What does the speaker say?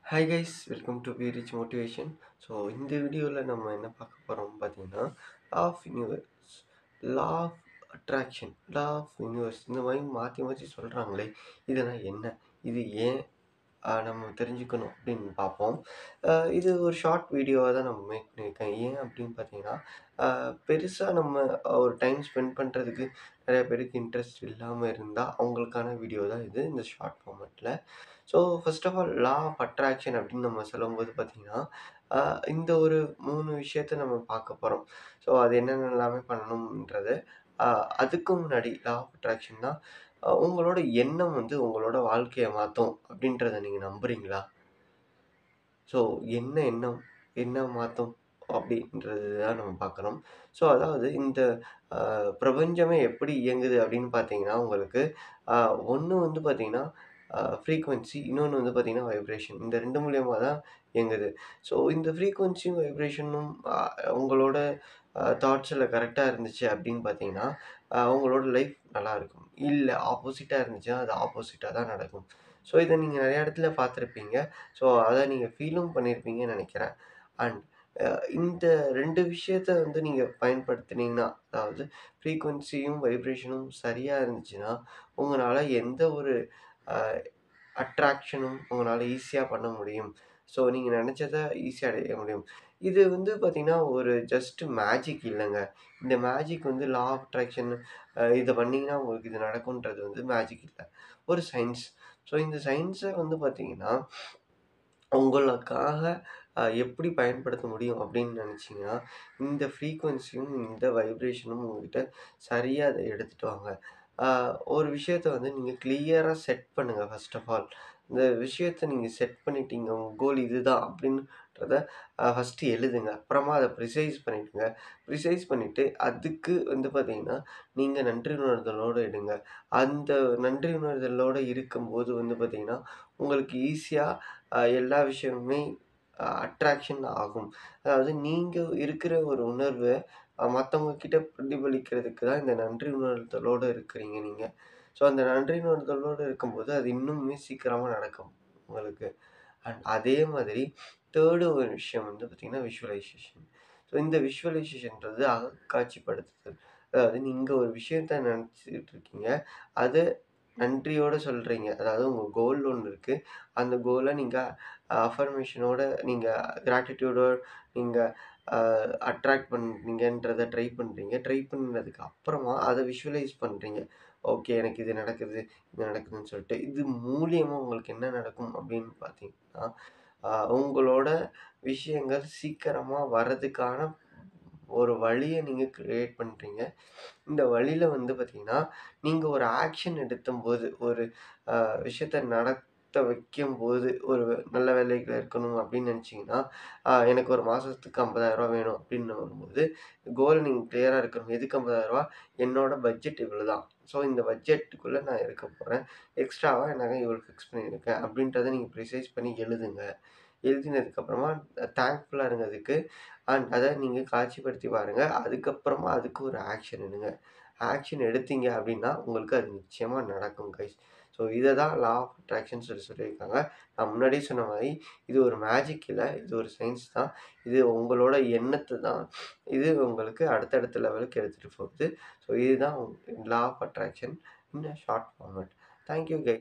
Hi guys, welcome to be rich motivation. So இந்த வீடியோவில் நம்ம என்ன பார்க்க போகிறோம் பார்த்தீங்கன்னா, law of universe, law of attraction, law of universe இந்த மாதிரி மாற்றி மாற்றி சொல்கிறாங்களே, இதெல்லாம் என்ன, இது ஏன் நம்ம தெரிஞ்சுக்கணும் அப்படின்னு பார்ப்போம். இது ஒரு ஷார்ட் வீடியோவாக தான் நம்ம மேக் பண்ணியிருக்கேன். ஏன் அப்படின்னு பார்த்தீங்கன்னா, பெருசாக நம்ம ஒரு டைம் ஸ்பெண்ட் பண்ணுறதுக்கு நிறைய பேருக்கு இன்ட்ரெஸ்ட் இல்லாமல் இருந்தால் அவங்களுக்கான வீடியோ தான் இது, இந்த ஷார்ட் ஃபார்மேட்டில். So first of all law of attraction அப்படின்னு நம்ம சொல்லும்போது பார்த்தீங்கன்னா, இந்த ஒரு 3 விஷயத்த நம்ம பார்க்க போறோம். ஸோ அது என்னென்னலாமே பண்ணணும்ன்றது. அ அதுக்கு முன்னாடி லா ஆஃப் அட்ராக்ஷன்னா, உங்களோட எண்ணம் வந்து உங்களோட வாழ்க்கைய மாத்தும் அப்படின்றத நீங்க நம்புறீங்களா? ஸோ என்ன எண்ணம், என்ன மாத்தும் அப்படின்றது தான் நம்ம பார்க்குறோம். ஸோ அதாவது இந்த பிரபஞ்சமே எப்படி இயங்குது அப்படின்னு பார்த்தீங்கன்னா, உங்களுக்கு அ ஒண்ணு வந்து பார்த்தீங்கன்னா, ஃப்ரீக்வன்சி, இன்னொன்னு வந்து பார்த்தீங்கன்னா வைப்ரேஷன். இந்த 2 மூலியமா தான் இயங்குது. ஸோ இந்த ஃப்ரீக்வன்சியும், வைப்ரேஷனும் உங்களோட தாட்ஸ்ல கரெக்ட்டா இருந்துச்சு அப்படின்னு பார்த்தீங்கன்னா, உங்களோட லைஃப் நல்லாயிருக்கும். இல்ல ஆப்போசிட்டா இருந்துச்சுன்னா, அது ஆப்போசிட்டா தான் நடக்கும். ஸோ இத நீங்க நெறைய இடத்துல பார்த்துருப்பீங்க. ஸோ அத நீங்க ஃபீலும் பண்ணியிருப்பீங்கன்னு நெனைக்கிறேன். அண்ட் அ இந்த 2 விஷயத்த வந்து நீங்க பயன்படுத்துனீங்கன்னா, அதாவது ஃப்ரீக்வன்சியும், வைப்ரேஷனும் சரியா இருந்துச்சுன்னா, உங்கனால எந்த ஒரு அ அட்ராக்ஷனும் உங்கனால ஈஸியா பண்ண முடியும். ஸோ நீங்க நெனச்சத ஈஸியா அடைய முடியும். இது வந்து பார்த்தீங்கன்னா, ஒரு ஜஸ்ட் மேஜிக் இல்லங்க. இந்த மேஜிக் வந்து லா ஆஃப் அட்ராக்ஷன் இத பண்ணீங்கன்னா உங்களுக்கு இது நடக்கும்ன்றது வந்து மேஜிக் இல்ல. ஒரு சயின்ஸ். ஸோ இந்த சயின்ஸ வந்து பார்த்தீங்கன்னா, உங்களுக்காக எப்படி பயன்படுத்த முடியும் அப்படின்னு நினைச்சீங்கன்னா, இந்த ஃப்ரீக்வன்சியும், இந்த வைப்ரேஷனும் உங்ககிட்ட சரியா அத எடுத்துட்டு வாங்க. அ ஒரு விஷயத்த வந்து நீங்க கிளியரா செட் பண்ணுங்க ஃபர்ஸ்ட் ஆஃப் ஆல். இந்த விஷயத்த நீங்க செட் பண்ணிட்டீங்க. உங்க கோல் இதுதான் அப்படின்றத ஃபர்ஸ்ட்டு எழுதுங்க. அப்புறமா அத ப்ரிசைஸ் பண்ணிடுங்க. ப்ரிசைஸ் பண்ணிட்டு அதுக்கு வந்து பார்த்தீங்கன்னா, நீங்க நன்றி உணர்தலோட எடுங்க. அந்த நன்றி உணர்தலோட இருக்கும்போது வந்து பார்த்தீங்கன்னா, உங்களுக்கு ஈஸியா எல்லா விஷயமுமே அட்ராக்ஷன் ஆகும். அதாவது நீங்க இருக்கிற ஒரு உணர்வ மத்தவங்க கிட்ட பிரதிபலிக்கிறதுக்கு தான் இந்த நன்றி உணர்தலோட இருக்கிறீங்க நீங்க. ஸோ அந்த நன்றி உணர்தலோட இருக்கும்போது, அது இன்னுமே சீக்கிரமா நடக்கும் உங்களுக்கு. அண்ட் அதே மாதிரி 3 ஒரு விஷயம் வந்து பார்த்தீங்கன்னா, விஷுவலைசேஷன். ஸோ இந்த விஷுவலைசேஷன்றது அகக்காட்சிப்படுத்துதல். அதாவது நீங்க ஒரு விஷயத்த நெனச்சுட்டு இருக்கீங்க. அத நன்றியோட சொல்றீங்க. அதாவது உங்க கோல் ஒண்ணு இருக்கு. அந்த கோல நீங்க அஃபர்மேஷனோட நீங்க கிராட்டிட்யூடோட நீங்க அ அட்ராக்ட் பண்ணீங்கன்றத ட்ரை பண்றீங்க. ட்ரை பண்ணதுக்கு அப்புறமா அத விஷுவலைஸ் பண்றீங்க. ஓகே, எனக்கு இது நடக்குது, இது நடக்குதுன்னு சொல்லிட்டு. இது மூலியமா உங்களுக்கு என்ன நடக்கும் அப்படின்னு பார்த்தீங்கன்னா, உங்களோட விஷயங்கள் சீக்கிரமா வரதுக்கான ஒரு வழிய நீங்க கிரியேட் பண்றீங்க. இந்த வழியில வந்து பார்த்தீங்கன்னா, நீங்க ஒரு ஆக்ஷன் எடுத்தம்போது, ஒரு விஷயத்த நடத்த வைக்கும்போது, ஒரு நல்ல வேலையில இருக்கணும் அப்படின்னு நெனச்சீங்கன்னா, எனக்கு ஒரு மாசத்துக்கு ரூ. 50,000 வேணும் அப்படின்னு வரும்போது, கோல் நீங்க கிளியரா இருக்கணும். எதுக்கு ரூ. 50,000? என்னோட பட்ஜெட் இவ்வளோதான். ஸோ இந்த பட்ஜெட்டுக்குள்ள நான் இருக்க போறேன். எக்ஸ்ட்ராவா நான் இவ்வளோ ஃபிக்ஸ் பண்ணியிருக்கேன் அப்படின்றத நீங்க ப்ரிசைஸ் பண்ணி எழுதுங்க. எழுதினதுக்கப்புறமா தேங்க்ஃபுல்லா இருங்க அதுக்கு. அண்ட் அத நீங்க காட்சிப்படுத்தி பாருங்க. அதுக்கப்புறமா அதுக்கு ஒரு ஆக்ஷன் எடுங்க. ஆக்ஷன் எடுத்தீங்க அப்டின்னா, உங்களுக்கு அது நிச்சயமா நடக்கும் கைஸ். ஸோ இத தான் லா ஆஃப் அட்ராக்ஷன் சொல்லியிருக்காங்க. நான் முன்னாடியே சொன்ன மாரி, இது ஒரு மேஜிக் இல்ல. இது ஒரு சயின்ஸ் தான். இது உங்களோட எண்ணத்த தான் இது உங்களுக்கு அடுத்தடுத்த லெவலுக்கு எடுத்துட்டு போகுது. ஸோ இதுதான் law of attraction in a short format. Thank you guys.